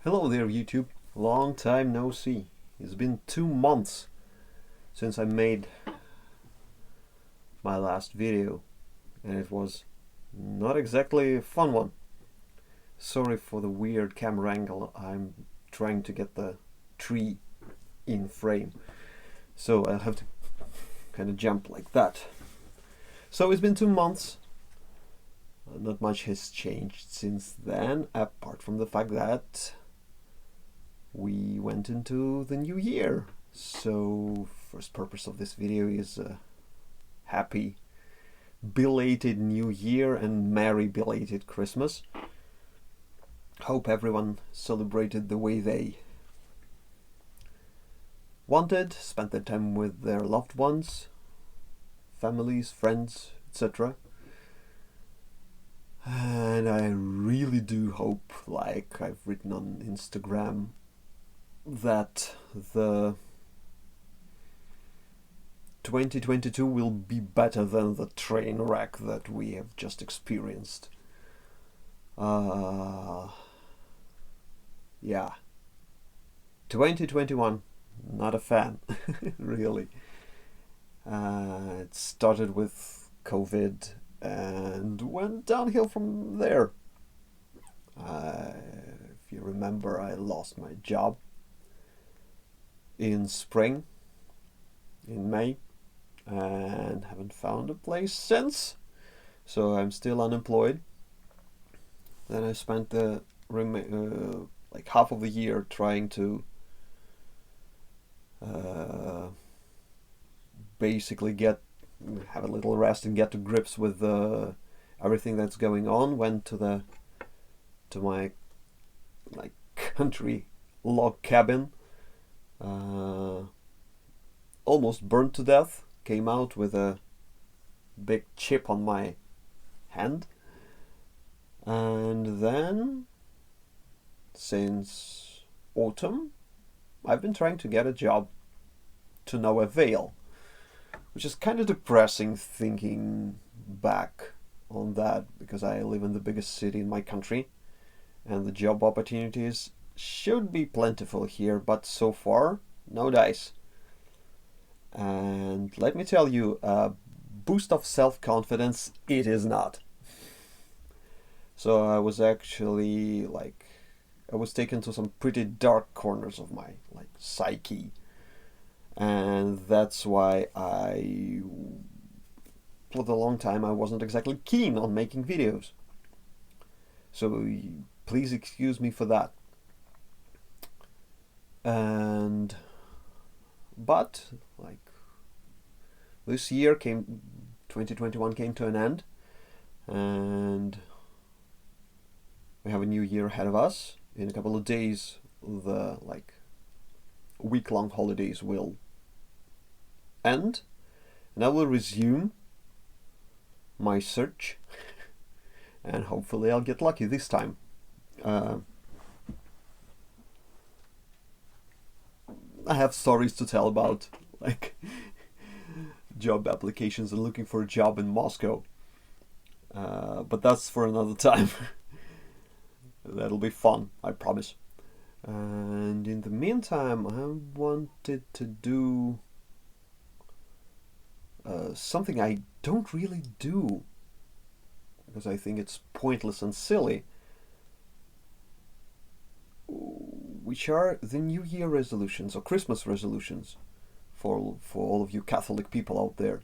Hello there, YouTube. Long time no see. It's been 2 months since I made my last video, and it was not exactly a fun one. Sorry for the weird camera angle. I'm trying to get the tree in frame, so I'll have to kind of jump like that. So it's been 2 months. Not much has changed since then, apart from the fact that we went into the new year. So first purpose of this video is a happy belated new year and merry belated Christmas. Hope everyone celebrated the way they wanted, spent their time with their loved ones, families, friends, etc. And I really do hope, like I've written on Instagram, that the 2022 will be better than the train wreck that we have just experienced. Yeah. 2021, not a fan, really. It started with COVID and went downhill from there. If you remember, I lost my job in spring, in May, and haven't found a place since, so I'm still unemployed. Then I spent the like half of the year trying to basically have a little rest and get to grips with everything that's going on. Went to my like country log cabin. Almost burnt to death. Came out with a big chip on my hand. And then, since autumn, I've been trying to get a job to no avail, which is kind of depressing thinking back on that, because I live in the biggest city in my country and the job opportunities should be plentiful here, but so far, no dice. And let me tell you, a boost of self-confidence it is not. So I was actually I was taken to some pretty dark corners of my psyche, and that's why for the long time I wasn't exactly keen on making videos. So please excuse me for that. But this year 2021 came to an end, and we have a new year ahead of us. In a couple of days, the week-long holidays will end, and I will resume my search, and hopefully I'll get lucky this time. I have stories to tell about job applications and looking for a job in Moscow, but that's for another time. That'll be fun, I promise. And in the meantime, I wanted to do something I don't really do, because I think it's pointless and silly, which are the New Year resolutions or Christmas resolutions for all of you Catholic people out there.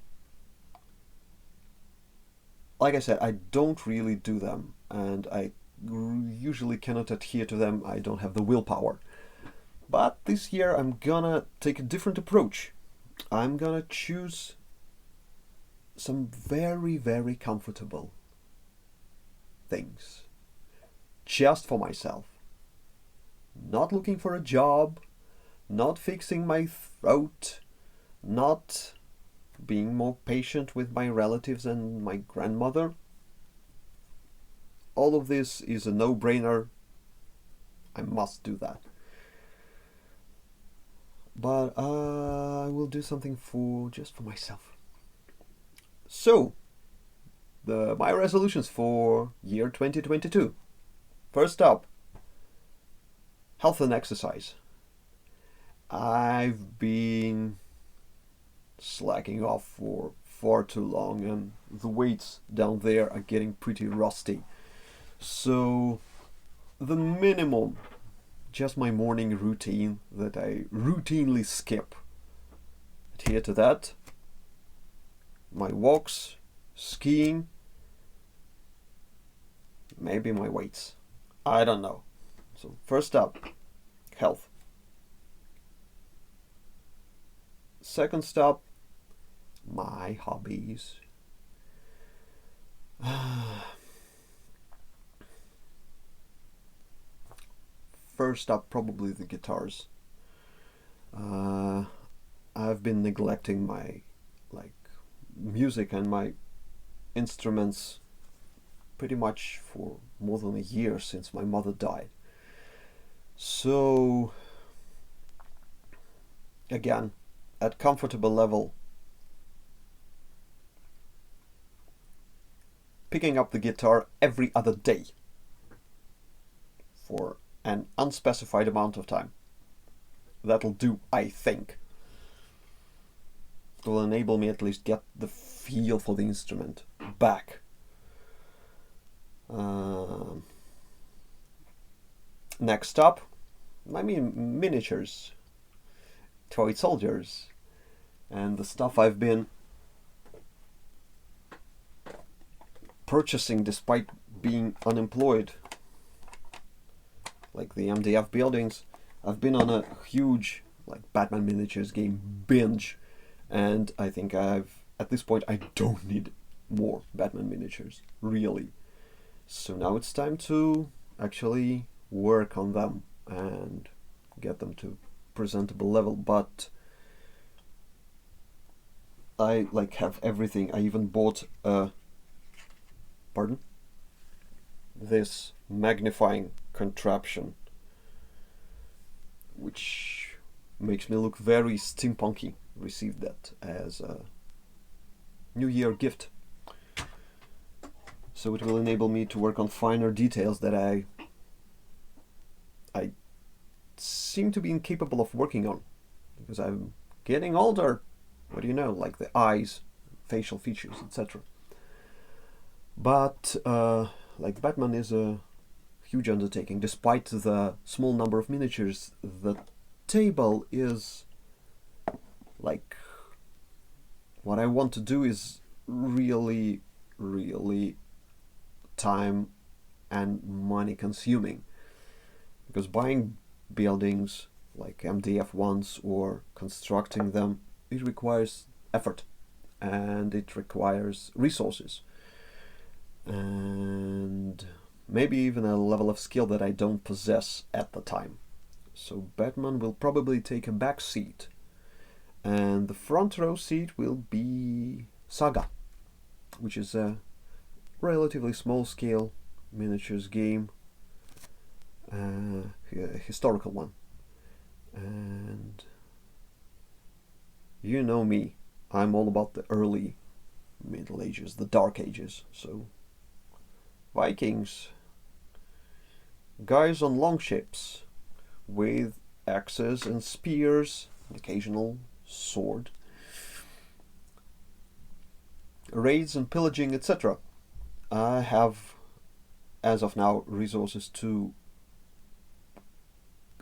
Like I said, I don't really do them, and I usually cannot adhere to them. I don't have the willpower. But this year I'm gonna take a different approach. I'm gonna choose some very, very comfortable things just for myself. Not looking for a job, not fixing my throat, not being more patient with my relatives and my grandmother. All of this is a no-brainer. I must do that. But I will do something just for myself. So, my resolutions for year 2022. First up, health and exercise. I've been slacking off for far too long, and the weights down there are getting pretty rusty. So the minimum, just my morning routine that I routinely skip. Adhere to that. My walks, skiing, maybe my weights. I don't know. So first up, health. Second stop, my hobbies. First up, probably the guitars. I've been neglecting my music and my instruments pretty much for more than a year since my mother died. So again, at comfortable level, picking up the guitar every other day for an unspecified amount of time. That'll do, I think. It will enable me at least get the feel for the instrument back. Next up, miniatures, toy soldiers, and the stuff I've been purchasing despite being unemployed, like the MDF buildings. I've been on a huge Batman miniatures game binge, and I think at this point I don't need more Batman miniatures, really. So now it's time to actually work on them and get them to presentable level. But I have everything. I even bought this magnifying contraption, which makes me look very steampunky. Received that as a New Year gift. So it will enable me to work on finer details that I seem to be incapable of working on, because I'm getting older. What do you know, like the eyes, facial features, etc. But Batman is a huge undertaking. Despite the small number of miniatures, the table is what I want to do is really, really time and money consuming, because buying buildings like MDF ones or constructing them, it requires effort and it requires resources and maybe even a level of skill that I don't possess at the time. So Batman will probably take a back seat, and the front row seat will be Saga, which is a relatively small scale miniatures game, a historical one. And you know me, I'm all about the early Middle Ages, the Dark Ages. So Vikings, guys on longships with axes and spears, an occasional sword, raids and pillaging, etc. I have, as of now, resources to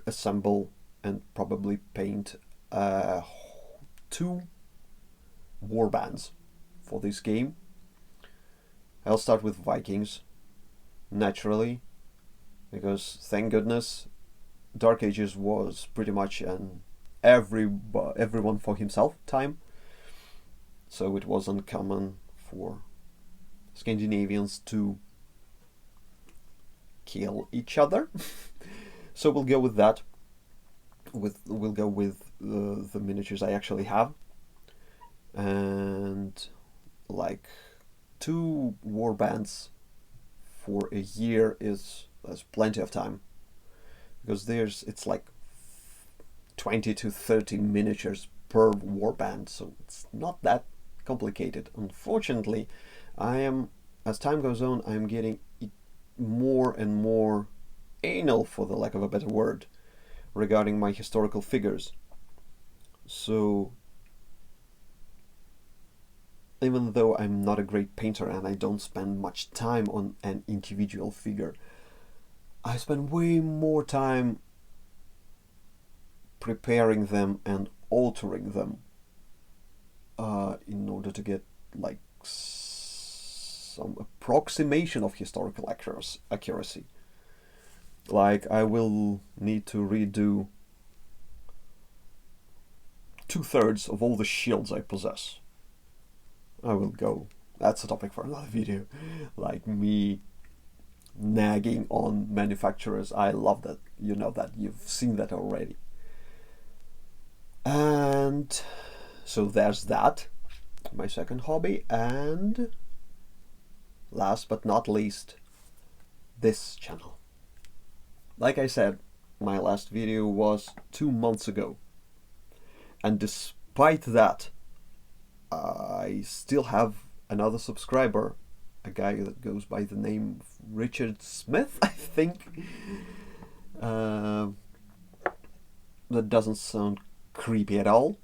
assemble and probably paint 2 warbands for this game. I'll start with Vikings, naturally, because thank goodness Dark Ages was pretty much an everyone for himself time, so it was uncommon for Scandinavians to kill each other. So we'll go with that. We'll go with the miniatures I actually have, and 2 warbands for a year that's plenty of time, because it's 20 to 30 miniatures per warband, so it's not that complicated. Unfortunately, as time goes on, I'm getting more and more anal, for the lack of a better word, regarding my historical figures. So even though I'm not a great painter and I don't spend much time on an individual figure, I spend way more time preparing them and altering them in order to get like some approximation of historical accuracy. Like I will need to redo 2/3 of all the shields I possess. I will go. That's a topic for another video. Like me nagging on manufacturers. I love that. You know that. You've seen that already. And so there's that. My second hobby. And last but not least, this channel. Like I said, my last video was 2 months ago. And despite that, I still have another subscriber, a guy that goes by the name of Richard Smith, I think. That doesn't sound creepy at all.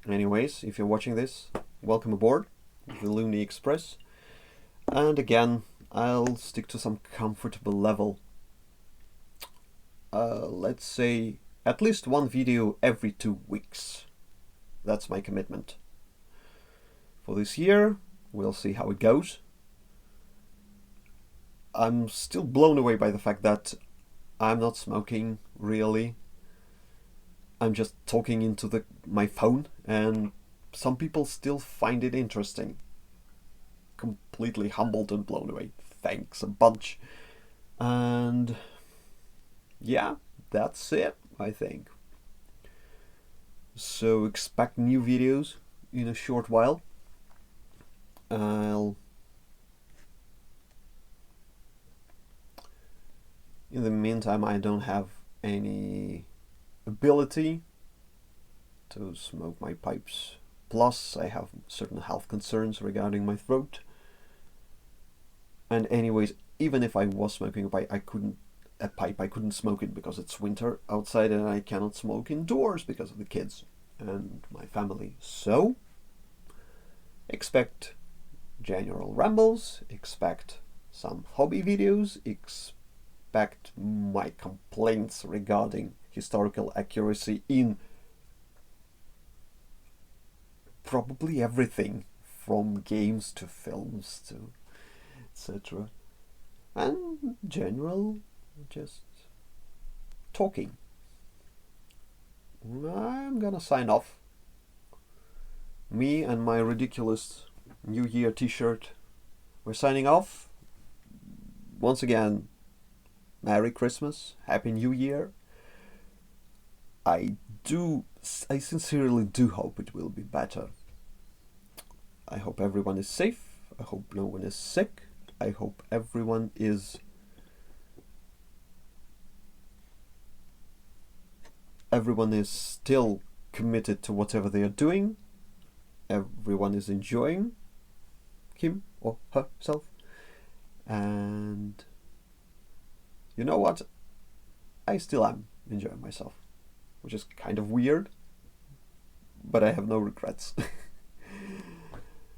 Anyways, if you're watching this, welcome aboard the Looney Express. And again, I'll stick to some comfortable level. Let's say at least one video every 2 weeks. That's my commitment. For this year, we'll see how it goes. I'm still blown away by the fact that I'm not smoking, really. I'm just talking into my phone, and some people still find it interesting. Completely humbled and blown away. Thanks a bunch. And yeah, that's it, I think. So expect new videos in a short while. In the meantime, I don't have any ability to smoke my pipes. Plus, I have certain health concerns regarding my throat. And anyways, even if I was smoking a pipe, I couldn't smoke it because it's winter outside and I cannot smoke indoors because of the kids and my family. So, expect general rambles, expect some hobby videos, expect my complaints regarding historical accuracy in probably everything from games to films to etc. And general just talking. I'm gonna sign off. Me and my ridiculous New Year t-shirt. We're signing off. Once again, Merry Christmas, Happy New Year. I sincerely do hope it will be better. I hope everyone is safe. I hope no one is sick. I hope everyone is still committed to whatever they are doing. Everyone is enjoying him or herself. And you know what? I still am enjoying myself, which is kind of weird, but I have no regrets.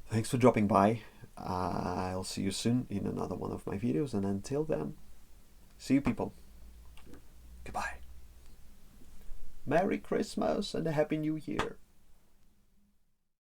Thanks for dropping by. I'll see you soon in another one of my videos, and until then, see you people. Goodbye. Merry Christmas and a Happy New Year.